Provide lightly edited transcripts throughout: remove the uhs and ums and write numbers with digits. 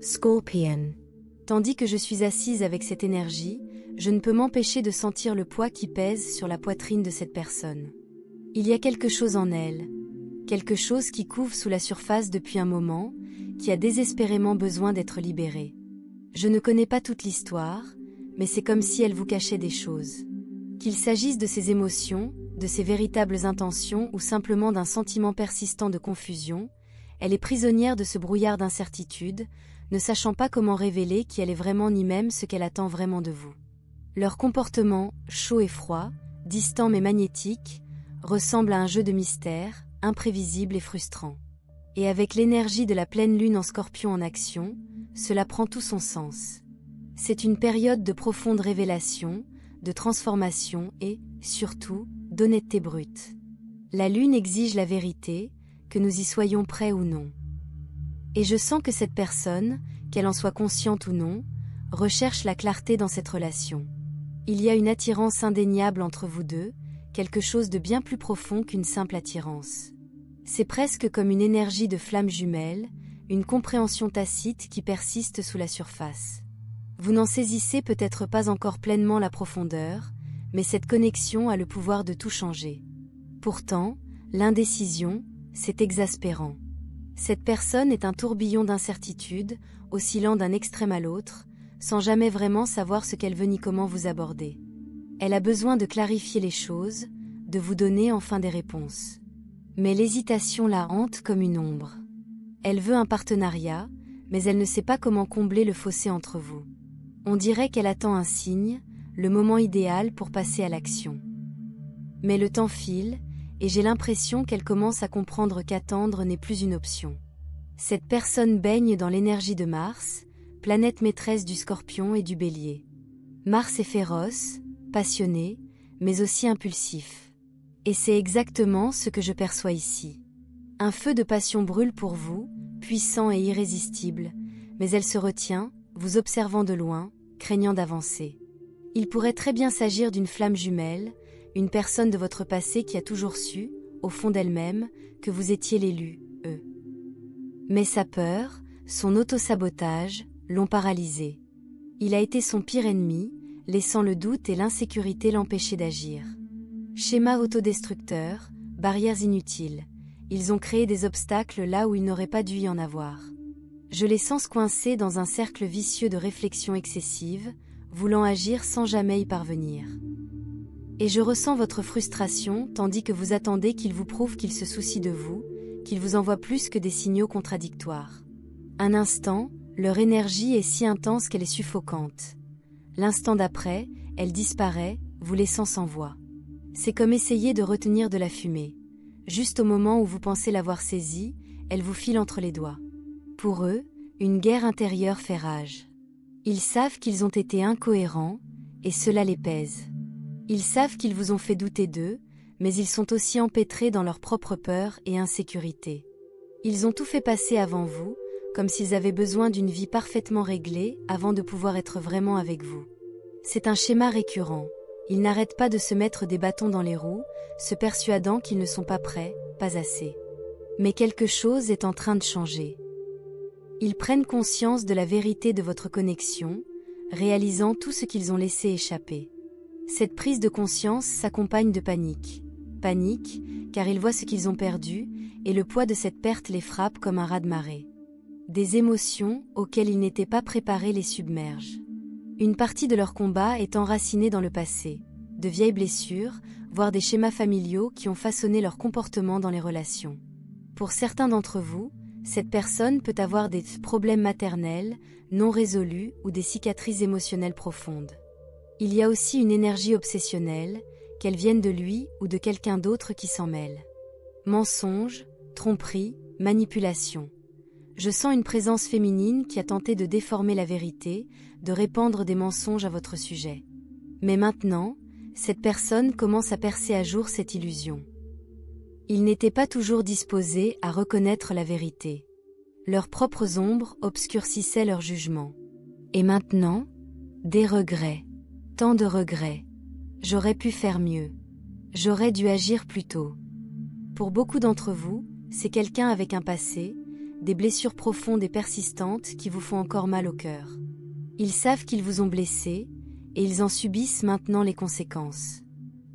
Scorpion. Tandis que je suis assise avec cette énergie, je ne peux m'empêcher de sentir le poids qui pèse sur la poitrine de cette personne. Il y a quelque chose en elle, quelque chose qui couve sous la surface depuis un moment, qui a désespérément besoin d'être libéré. Je ne connais pas toute l'histoire, mais c'est comme si elle vous cachait des choses. Qu'il s'agisse de ses émotions, de ses véritables intentions ou simplement d'un sentiment persistant de confusion, elle est prisonnière de ce brouillard d'incertitude, ne sachant pas comment révéler qui elle est vraiment ni même ce qu'elle attend vraiment de vous. Leur comportement, chaud et froid, distant mais magnétique, ressemble à un jeu de mystère, imprévisible et frustrant. Et avec l'énergie de la pleine lune en Scorpion en action, cela prend tout son sens. C'est une période de profonde révélation, de transformation et, surtout, d'honnêteté brute. La lune exige la vérité, que nous y soyons prêts ou non. Et je sens que cette personne, qu'elle en soit consciente ou non, recherche la clarté dans cette relation. Il y a une attirance indéniable entre vous deux, quelque chose de bien plus profond qu'une simple attirance. C'est presque comme une énergie de flamme jumelle, une compréhension tacite qui persiste sous la surface. Vous n'en saisissez peut-être pas encore pleinement la profondeur, mais cette connexion a le pouvoir de tout changer. Pourtant, l'indécision, c'est exaspérant. Cette personne est un tourbillon d'incertitude, oscillant d'un extrême à l'autre, sans jamais vraiment savoir ce qu'elle veut ni comment vous aborder. Elle a besoin de clarifier les choses, de vous donner enfin des réponses. Mais l'hésitation la hante comme une ombre. Elle veut un partenariat, mais elle ne sait pas comment combler le fossé entre vous. On dirait qu'elle attend un signe, le moment idéal pour passer à l'action. Mais le temps file, et j'ai l'impression qu'elle commence à comprendre qu'attendre n'est plus une option. Cette personne baigne dans l'énergie de Mars, planète maîtresse du Scorpion et du Bélier. Mars est féroce, passionné, mais aussi impulsif. Et c'est exactement ce que je perçois ici. Un feu de passion brûle pour vous, puissant et irrésistible, mais elle se retient, vous observant de loin, craignant d'avancer. Il pourrait très bien s'agir d'une flamme jumelle, une personne de votre passé qui a toujours su, au fond d'elle-même, que vous étiez l'élu, eux. Mais sa peur, son autosabotage, l'ont paralysé. Il a été son pire ennemi, laissant le doute et l'insécurité l'empêcher d'agir. Schéma autodestructeur, barrières inutiles. Ils ont créé des obstacles là où il n'aurait pas dû y en avoir. Je les sens coincés dans un cercle vicieux de réflexion excessive, voulant agir sans jamais y parvenir. Et je ressens votre frustration tandis que vous attendez qu'il vous prouve qu'il se soucie de vous, qu'il vous envoie plus que des signaux contradictoires. Un instant, leur énergie est si intense qu'elle est suffocante. L'instant d'après, elle disparaît, vous laissant sans voix. C'est comme essayer de retenir de la fumée. Juste au moment où vous pensez l'avoir saisie, elle vous file entre les doigts. Pour eux, une guerre intérieure fait rage. Ils savent qu'ils ont été incohérents, et cela les pèse. Ils savent qu'ils vous ont fait douter d'eux, mais ils sont aussi empêtrés dans leur propre peur et insécurité. Ils ont tout fait passer avant vous, comme s'ils avaient besoin d'une vie parfaitement réglée avant de pouvoir être vraiment avec vous. C'est un schéma récurrent. Ils n'arrêtent pas de se mettre des bâtons dans les roues, se persuadant qu'ils ne sont pas prêts, pas assez. Mais quelque chose est en train de changer. Ils prennent conscience de la vérité de votre connexion, réalisant tout ce qu'ils ont laissé échapper. Cette prise de conscience s'accompagne de panique. Panique, car ils voient ce qu'ils ont perdu, et le poids de cette perte les frappe comme un raz-de-marée. Des émotions, auxquelles ils n'étaient pas préparés, les submergent. Une partie de leur combat est enracinée dans le passé, de vieilles blessures, voire des schémas familiaux qui ont façonné leur comportement dans les relations. Pour certains d'entre vous, cette personne peut avoir des problèmes maternels, non résolus ou des cicatrices émotionnelles profondes. Il y a aussi une énergie obsessionnelle, qu'elle vienne de lui ou de quelqu'un d'autre qui s'en mêle. Mensonges, tromperies, manipulation. Je sens une présence féminine qui a tenté de déformer la vérité, de répandre des mensonges à votre sujet. Mais maintenant, cette personne commence à percer à jour cette illusion. Ils n'étaient pas toujours disposés à reconnaître la vérité. Leurs propres ombres obscurcissaient leur jugement. Et maintenant, des regrets. Tant de regrets. J'aurais pu faire mieux. J'aurais dû agir plus tôt. Pour beaucoup d'entre vous, c'est quelqu'un avec un passé, des blessures profondes et persistantes qui vous font encore mal au cœur. Ils savent qu'ils vous ont blessé, et ils en subissent maintenant les conséquences.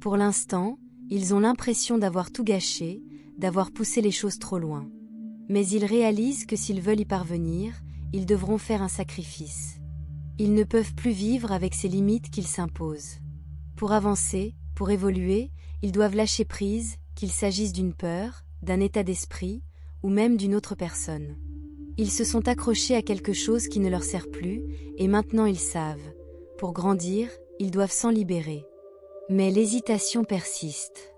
Pour l'instant, ils ont l'impression d'avoir tout gâché, d'avoir poussé les choses trop loin. Mais ils réalisent que s'ils veulent y parvenir, ils devront faire un sacrifice. Ils ne peuvent plus vivre avec ces limites qu'ils s'imposent. Pour avancer, pour évoluer, ils doivent lâcher prise, qu'il s'agisse d'une peur, d'un état d'esprit, ou même d'une autre personne. Ils se sont accrochés à quelque chose qui ne leur sert plus, et maintenant ils savent. Pour grandir, ils doivent s'en libérer. Mais l'hésitation persiste.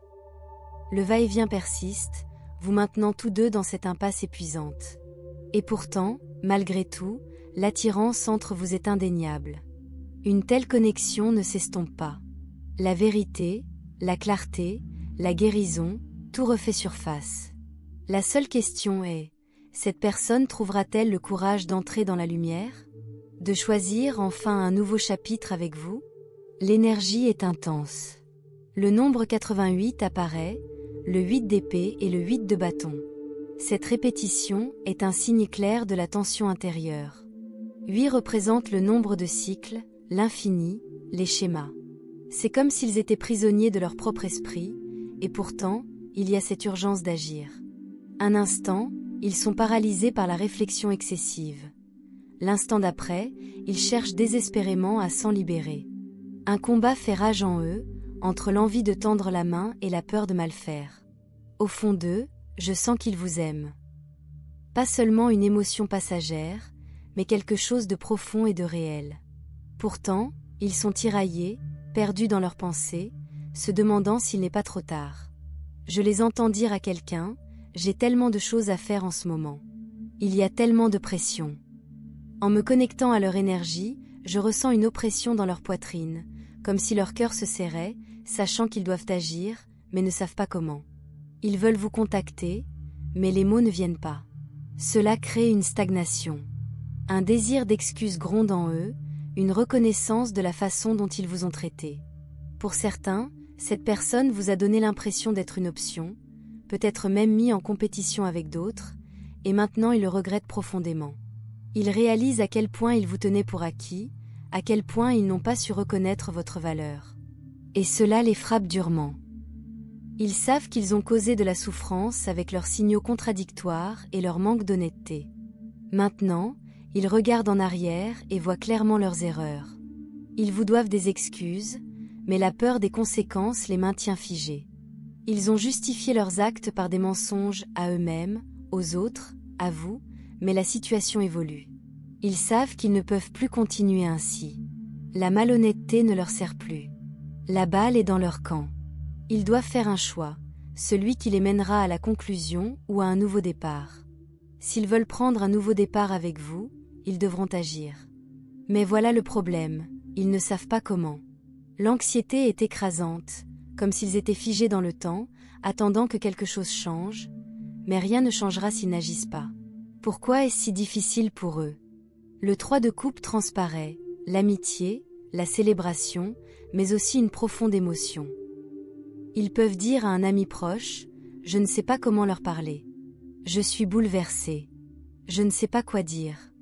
Le va-et-vient persiste, vous maintenant tous deux dans cette impasse épuisante. Et pourtant, malgré tout, l'attirance entre vous est indéniable. Une telle connexion ne s'estompe pas. La vérité, la clarté, la guérison, tout refait surface. La seule question est, cette personne trouvera-t-elle le courage d'entrer dans la lumière? De choisir enfin un nouveau chapitre avec vous? L'énergie est intense. Le nombre 88 apparaît, le 8 d'épée et le 8 de bâton. Cette répétition est un signe clair de la tension intérieure. 8 représente le nombre de cycles, l'infini, les schémas. C'est comme s'ils étaient prisonniers de leur propre esprit, et pourtant, il y a cette urgence d'agir. Un instant, ils sont paralysés par la réflexion excessive. L'instant d'après, ils cherchent désespérément à s'en libérer. Un combat fait rage en eux, entre l'envie de tendre la main et la peur de mal faire. Au fond d'eux, je sens qu'ils vous aiment. Pas seulement une émotion passagère, mais quelque chose de profond et de réel. Pourtant, ils sont tiraillés, perdus dans leurs pensées, se demandant s'il n'est pas trop tard. Je les entends dire à quelqu'un, « J'ai tellement de choses à faire en ce moment. Il y a tellement de pression. » En me connectant à leur énergie, je ressens une oppression dans leur poitrine, comme si leur cœur se serrait, sachant qu'ils doivent agir, mais ne savent pas comment. Ils veulent vous contacter, mais les mots ne viennent pas. Cela crée une stagnation. Un désir d'excuse gronde en eux, une reconnaissance de la façon dont ils vous ont traité. Pour certains, cette personne vous a donné l'impression d'être une option, peut-être même mis en compétition avec d'autres, et maintenant ils le regrettent profondément. Ils réalisent à quel point ils vous tenaient pour acquis, à quel point ils n'ont pas su reconnaître votre valeur. Et cela les frappe durement. Ils savent qu'ils ont causé de la souffrance avec leurs signaux contradictoires et leur manque d'honnêteté. Maintenant, ils regardent en arrière et voient clairement leurs erreurs. Ils vous doivent des excuses, mais la peur des conséquences les maintient figés. Ils ont justifié leurs actes par des mensonges à eux-mêmes, aux autres, à vous, mais la situation évolue. Ils savent qu'ils ne peuvent plus continuer ainsi. La malhonnêteté ne leur sert plus. La balle est dans leur camp. Ils doivent faire un choix, celui qui les mènera à la conclusion ou à un nouveau départ. S'ils veulent prendre un nouveau départ avec vous, ils devront agir. Mais voilà le problème, ils ne savent pas comment. L'anxiété est écrasante, comme s'ils étaient figés dans le temps, attendant que quelque chose change, mais rien ne changera s'ils n'agissent pas. Pourquoi est-ce si difficile pour eux? Le 3 de coupe transparaît, l'amitié, la célébration, mais aussi une profonde émotion. Ils peuvent dire à un ami proche, « Je ne sais pas comment leur parler. Je suis bouleversé. Je ne sais pas quoi dire. »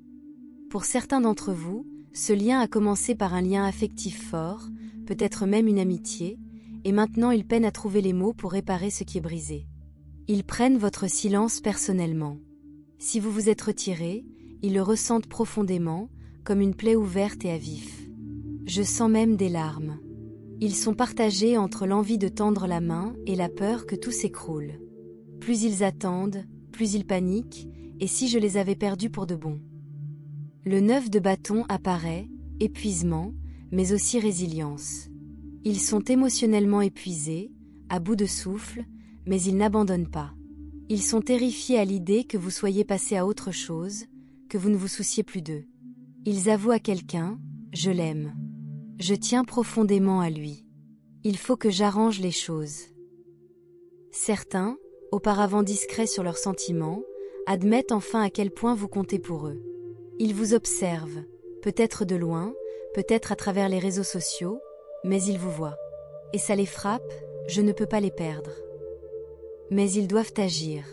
Pour certains d'entre vous, ce lien a commencé par un lien affectif fort, peut-être même une amitié, et maintenant ils peinent à trouver les mots pour réparer ce qui est brisé. Ils prennent votre silence personnellement. Si vous vous êtes retiré, ils le ressentent profondément, comme une plaie ouverte et à vif. Je sens même des larmes. Ils sont partagés entre l'envie de tendre la main et la peur que tout s'écroule. Plus ils attendent, plus ils paniquent, et si je les avais perdus pour de bon? Le 9 de bâton apparaît, épuisement, mais aussi résilience. Ils sont émotionnellement épuisés, à bout de souffle, mais ils n'abandonnent pas. Ils sont terrifiés à l'idée que vous soyez passé à autre chose, que vous ne vous souciez plus d'eux. Ils avouent à quelqu'un, « Je l'aime. Je tiens profondément à lui. Il faut que j'arrange les choses. » Certains, auparavant discrets sur leurs sentiments, admettent enfin à quel point vous comptez pour eux. Ils vous observent, peut-être de loin, peut-être à travers les réseaux sociaux, mais ils vous voient. Et ça les frappe, je ne peux pas les perdre. Mais ils doivent agir.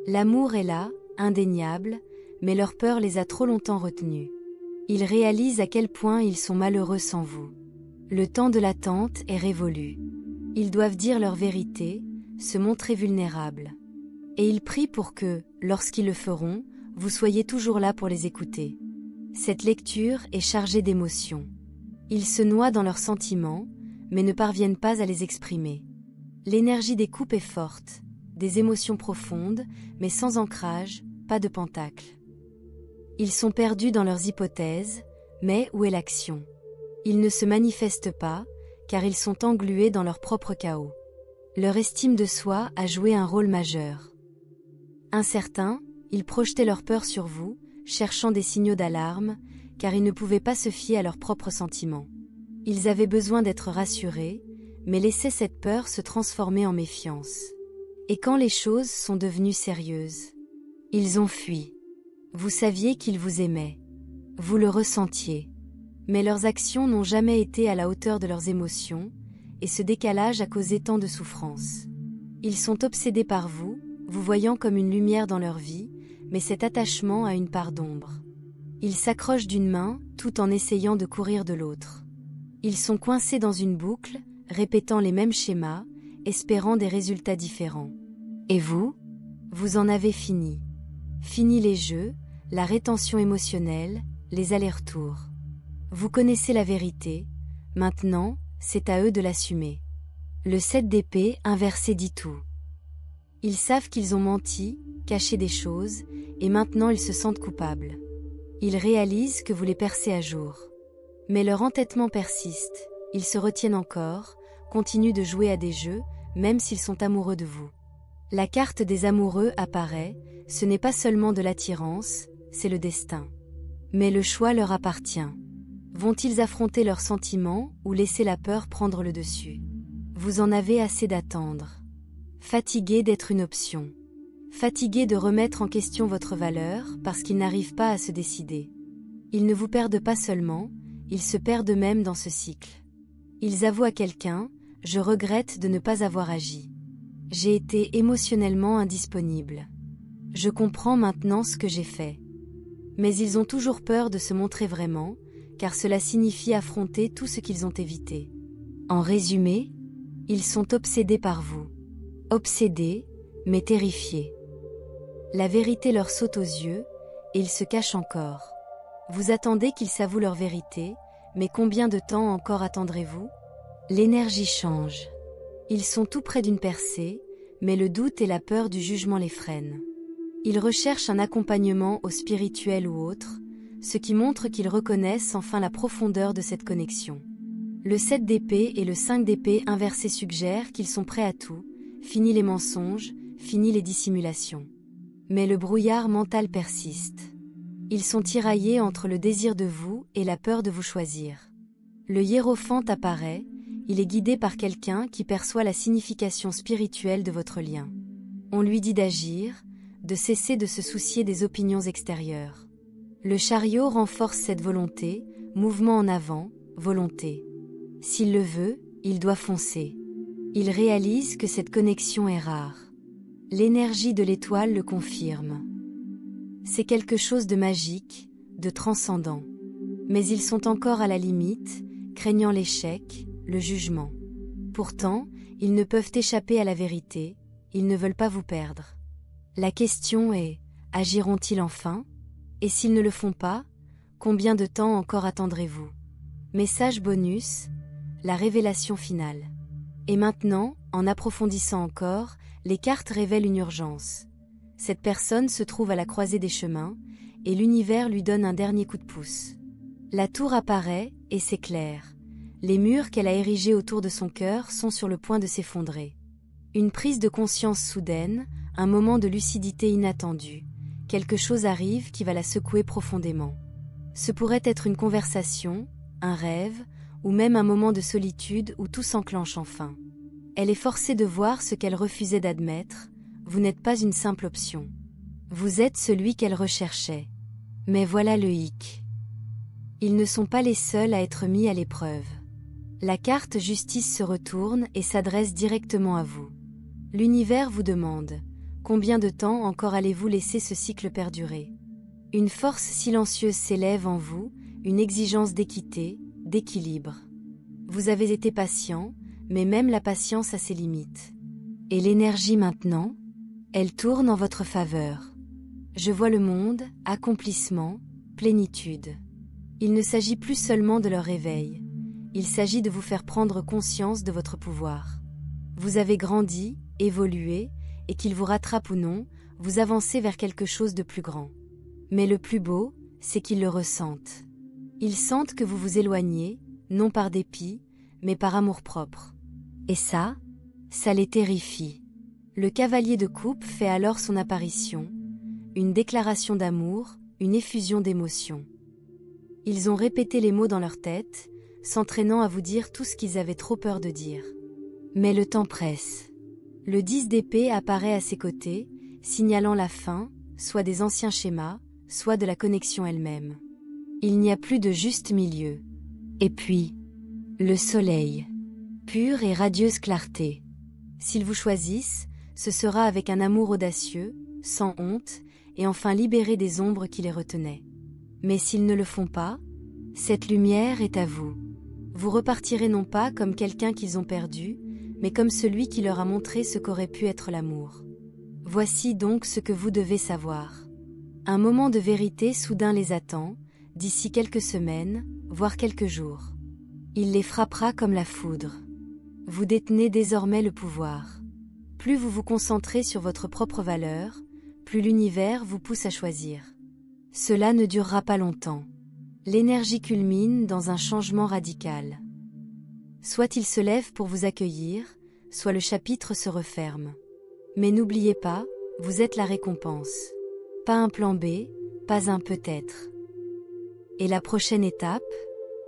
L'amour est là, indéniable, mais leur peur les a trop longtemps retenus. Ils réalisent à quel point ils sont malheureux sans vous. Le temps de l'attente est révolu. Ils doivent dire leur vérité, se montrer vulnérables. Et ils prient pour que, lorsqu'ils le feront, vous soyez toujours là pour les écouter. Cette lecture est chargée d'émotions. Ils se noient dans leurs sentiments, mais ne parviennent pas à les exprimer. L'énergie des coupes est forte, des émotions profondes, mais sans ancrage, pas de pentacle. Ils sont perdus dans leurs hypothèses, mais où est l'action? Ils ne se manifestent pas, car ils sont englués dans leur propre chaos. Leur estime de soi a joué un rôle majeur. Incertains, ils projetaient leur peur sur vous, cherchant des signaux d'alarme, car ils ne pouvaient pas se fier à leurs propres sentiments. Ils avaient besoin d'être rassurés, mais laissaient cette peur se transformer en méfiance. Et quand les choses sont devenues sérieuses, ils ont fui. Vous saviez qu'ils vous aimaient. Vous le ressentiez. Mais leurs actions n'ont jamais été à la hauteur de leurs émotions, et ce décalage a causé tant de souffrance. Ils sont obsédés par vous, vous voyant comme une lumière dans leur vie, mais cet attachement a une part d'ombre. Ils s'accrochent d'une main, tout en essayant de courir de l'autre. Ils sont coincés dans une boucle, répétant les mêmes schémas, espérant des résultats différents. Et vous? Vous en avez fini. Fini les jeux, la rétention émotionnelle, les allers-retours. Vous connaissez la vérité, maintenant, c'est à eux de l'assumer. Le 7 d'épée inversé dit tout. Ils savent qu'ils ont menti, caché des choses, et maintenant ils se sentent coupables. Ils réalisent que vous les percez à jour. Mais leur entêtement persiste, ils se retiennent encore, continuent de jouer à des jeux, même s'ils sont amoureux de vous. La carte des amoureux apparaît, ce n'est pas seulement de l'attirance, c'est le destin. Mais le choix leur appartient. Vont-ils affronter leurs sentiments ou laisser la peur prendre le dessus? Vous en avez assez d'attendre. Fatigué d'être une option. Fatigué de remettre en question votre valeur parce qu'ils n'arrivent pas à se décider. Ils ne vous perdent pas seulement, ils se perdent eux-mêmes dans ce cycle. Ils avouent à quelqu'un, « Je regrette de ne pas avoir agi. J'ai été émotionnellement indisponible. Je comprends maintenant ce que j'ai fait. » Mais ils ont toujours peur de se montrer vraiment, car cela signifie affronter tout ce qu'ils ont évité. En résumé, ils sont obsédés par vous. Obsédés, mais terrifiés. La vérité leur saute aux yeux, et ils se cachent encore. Vous attendez qu'ils s'avouent leur vérité, mais combien de temps encore attendrez-vous? L'énergie change. Ils sont tout près d'une percée, mais le doute et la peur du jugement les freinent. Ils recherchent un accompagnement au spirituel ou autre, ce qui montre qu'ils reconnaissent enfin la profondeur de cette connexion. Le 7 d'épée et le 5 d'épée inversé suggèrent qu'ils sont prêts à tout, fini les mensonges, fini les dissimulations. Mais le brouillard mental persiste. Ils sont tiraillés entre le désir de vous et la peur de vous choisir. Le hiérophante apparaît, il est guidé par quelqu'un qui perçoit la signification spirituelle de votre lien. On lui dit d'agir, de cesser de se soucier des opinions extérieures. Le chariot renforce cette volonté, mouvement en avant, volonté. S'il le veut, il doit foncer. Il réalise que cette connexion est rare. L'énergie de l'étoile le confirme. C'est quelque chose de magique, de transcendant. Mais ils sont encore à la limite, craignant l'échec, le jugement. Pourtant, ils ne peuvent échapper à la vérité, ils ne veulent pas vous perdre. La question est, agiront-ils enfin? Et s'ils ne le font pas, combien de temps encore attendrez-vous? Message bonus, la révélation finale. Et maintenant, en approfondissant encore, les cartes révèlent une urgence. Cette personne se trouve à la croisée des chemins, et l'univers lui donne un dernier coup de pouce. La tour apparaît, et s'éclaire. Les murs qu'elle a érigés autour de son cœur sont sur le point de s'effondrer. Une prise de conscience soudaine, un moment de lucidité inattendu. Quelque chose arrive qui va la secouer profondément. Ce pourrait être une conversation, un rêve, ou même un moment de solitude où tout s'enclenche enfin. Elle est forcée de voir ce qu'elle refusait d'admettre, vous n'êtes pas une simple option. Vous êtes celui qu'elle recherchait. Mais voilà le hic. Ils ne sont pas les seuls à être mis à l'épreuve. La carte justice se retourne et s'adresse directement à vous. L'univers vous demande, Combien de temps encore allez-vous laisser ce cycle perdurer? Une force silencieuse s'élève en vous, une exigence d'équité, d'équilibre. Vous avez été patient, mais même la patience a ses limites. Et l'énergie maintenant? Elle tourne en votre faveur. Je vois le monde, accomplissement, plénitude. Il ne s'agit plus seulement de leur réveil. Il s'agit de vous faire prendre conscience de votre pouvoir. Vous avez grandi, évolué, et qu'il vous rattrape ou non, vous avancez vers quelque chose de plus grand. Mais le plus beau, c'est qu'ils le ressentent. Ils sentent que vous vous éloignez, non par dépit, mais par amour-propre. Et ça les terrifie. Le cavalier de coupe fait alors son apparition, une déclaration d'amour, une effusion d'émotion. Ils ont répété les mots dans leur tête, s'entraînant à vous dire tout ce qu'ils avaient trop peur de dire. Mais le temps presse. Le 10 d'épée apparaît à ses côtés, signalant la fin, soit des anciens schémas, soit de la connexion elle-même. Il n'y a plus de juste milieu. Et puis, le soleil. Pure et radieuse clarté. S'ils vous choisissent, ce sera avec un amour audacieux, sans honte, et enfin libéré des ombres qui les retenaient. Mais s'ils ne le font pas, cette lumière est à vous. Vous repartirez non pas comme quelqu'un qu'ils ont perdu, mais comme celui qui leur a montré ce qu'aurait pu être l'amour. Voici donc ce que vous devez savoir. Un moment de vérité soudain les attend, d'ici quelques semaines, voire quelques jours. Il les frappera comme la foudre. Vous détenez désormais le pouvoir. Plus vous vous concentrez sur votre propre valeur, plus l'univers vous pousse à choisir. Cela ne durera pas longtemps. L'énergie culmine dans un changement radical. Soit il se lève pour vous accueillir, soit le chapitre se referme. Mais n'oubliez pas, vous êtes la récompense. Pas un plan B, pas un peut-être. Et la prochaine étape,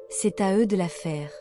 c'est à eux de la faire.